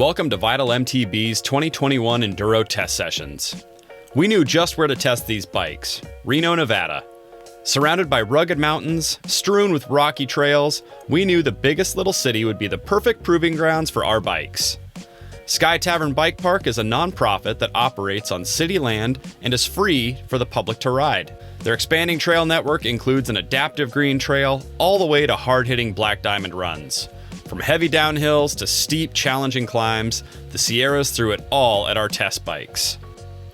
Welcome to Vital MTB's 2021 Enduro Test Sessions. We knew just where to test these bikes, Reno, Nevada. Surrounded by rugged mountains, strewn with rocky trails, we knew the biggest little city would be the perfect proving grounds for our bikes. Sky Tavern Bike Park is a nonprofit that operates on city land and is free for the public to ride. Their expanding trail network includes an adaptive green trail all the way to hard-hitting black diamond runs. From heavy downhills to steep, challenging climbs, the Sierras threw it all at our test bikes.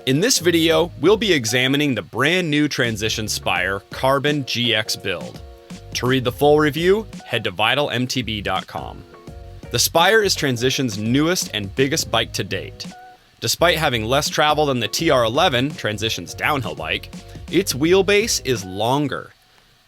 In this video, we'll be examining the brand new Transition Spire Carbon GX build. To read the full review, head to vitalmtb.com. The Spire is Transition's newest and biggest bike to date. Despite having less travel than the TR11, Transition's downhill bike, its wheelbase is longer.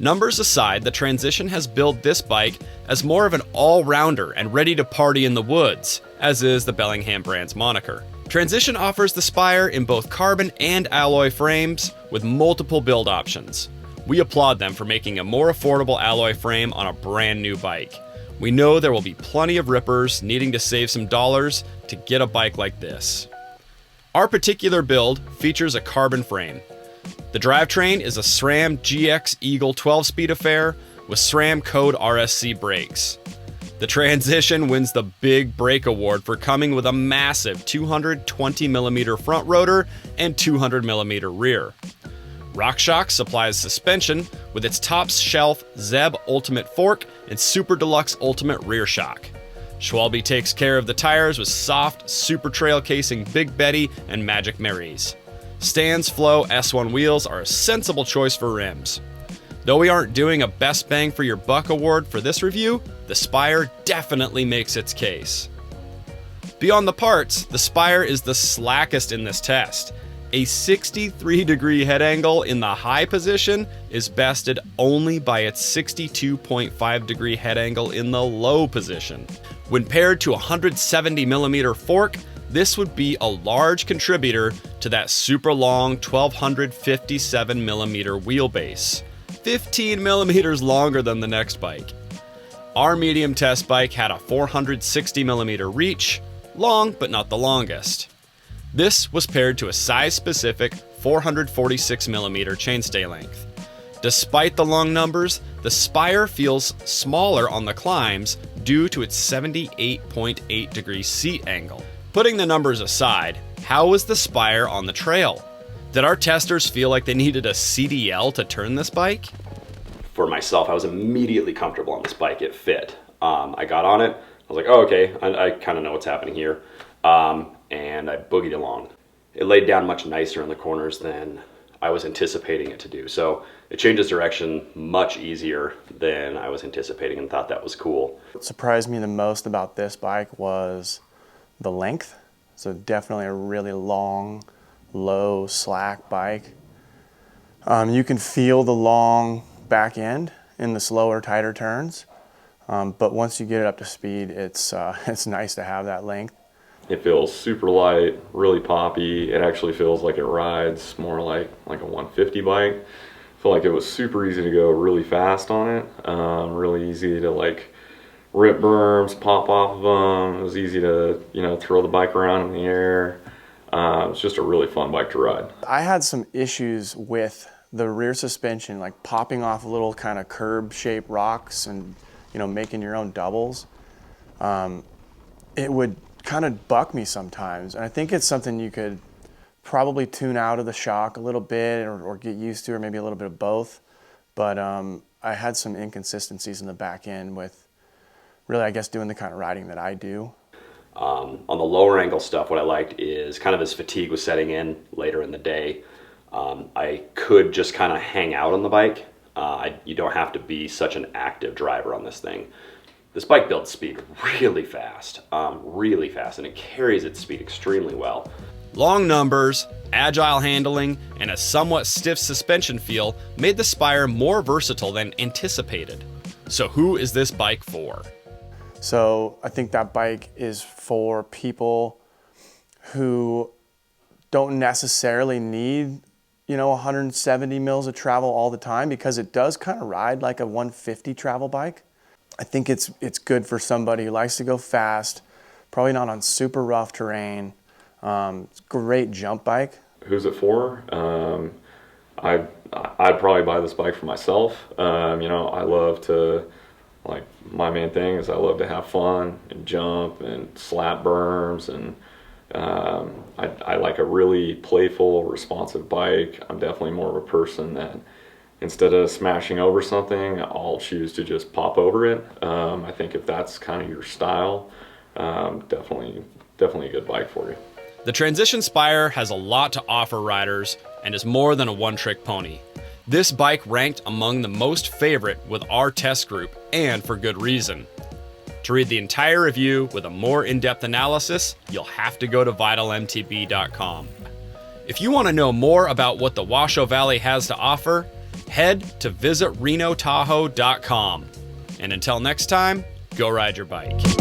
Numbers aside, the Transition has built this bike as more of an all-rounder and ready to party in the woods, as is the Bellingham brand's moniker. Transition offers the Spire in both carbon and alloy frames with multiple build options. We applaud them for making a more affordable alloy frame on a brand new bike. We know there will be plenty of rippers needing to save some dollars to get a bike like this. Our particular build features a carbon frame. The drivetrain is a SRAM GX Eagle 12-speed affair with SRAM code RSC brakes. The Transition wins the Big Brake Award for coming with a massive 220mm front rotor and 200mm rear. RockShox supplies suspension with its top-shelf Zeb Ultimate fork and Super Deluxe Ultimate rear shock. Schwalbe takes care of the tires with soft Super Trail casing Big Betty and Magic Marys. Stan's Flow S1 wheels are a sensible choice for rims. Though we aren't doing a Best Bang for Your Buck award for this review, the Spire definitely makes its case. Beyond the parts, the Spire is the slackest in this test. A 63-degree head angle in the high position is bested only by its 62.5-degree head angle in the low position. When paired to a 170mm fork, this would be a large contributor to that super long 1257mm wheelbase, 15mm longer than the next bike. Our medium test bike had a 460mm reach, long but not the longest. This was paired to a size-specific 446mm chainstay length. Despite the long numbers, the Spire feels smaller on the climbs due to its 78.8-degree seat angle. Putting the numbers aside, how was the Spire on the trail? Did our testers feel like they needed a CDL to turn this bike? For myself, I was immediately comfortable on this bike. It fit. I got on it. I was like, oh, okay, I kind of know what's happening here. And I boogied along. It laid down much nicer in the corners than I was anticipating it to do. So it changes direction much easier than I was anticipating and thought that was cool. What surprised me the most about this bike was the length. So definitely a really long, low, slack bike. You can feel the long back end in the slower, tighter turns. But once you get it up to speed, it's nice to have that length. It feels super light, really poppy. It actually feels like it rides more like a 150 bike. I feel like it was super easy to go really fast on it. Really easy to like rip berms, pop off of them. It was easy to, throw the bike around in the air. It was just a really fun bike to ride. I had some issues with the rear suspension, like popping off little kind of curb-shaped rocks and, making your own doubles. It would kind of buck me sometimes. And I think it's something you could probably tune out of the shock a little bit or get used to, or maybe a little bit of both. But I had some inconsistencies in the back end with really, I guess, doing the kind of riding that I do. On the lower angle stuff, what I liked is kind of as fatigue was setting in later in the day, I could just kind of hang out on the bike. You don't have to be such an active driver on this thing. This bike builds speed really fast, and it carries its speed extremely well. Long numbers, agile handling, and a somewhat stiff suspension feel made the Spire more versatile than anticipated. So who is this bike for? So I think that bike is for people who don't necessarily need, 170 mils of travel all the time, because it does kind of ride like a 150 travel bike. I think it's good for somebody who likes to go fast, Probably not on super rough terrain. Great jump bike. Who's it for? I'd probably buy this bike for myself. I love to, like, my main thing is I love to have fun and jump and slap berms, and I like a really playful, responsive bike. I'm definitely more of a person that instead of smashing over something, I'll choose to just pop over it. I think if that's kind of your style, definitely a good bike for you. The Transition Spire has a lot to offer riders and is more than a one-trick pony. This bike ranked among the most favorite with our test group, and for good reason. To read the entire review with a more in-depth analysis, you'll have to go to vitalmtb.com. If you want to know more about what the Washoe Valley has to offer, head to visit renotahoe.com. And until next time, go ride your bike.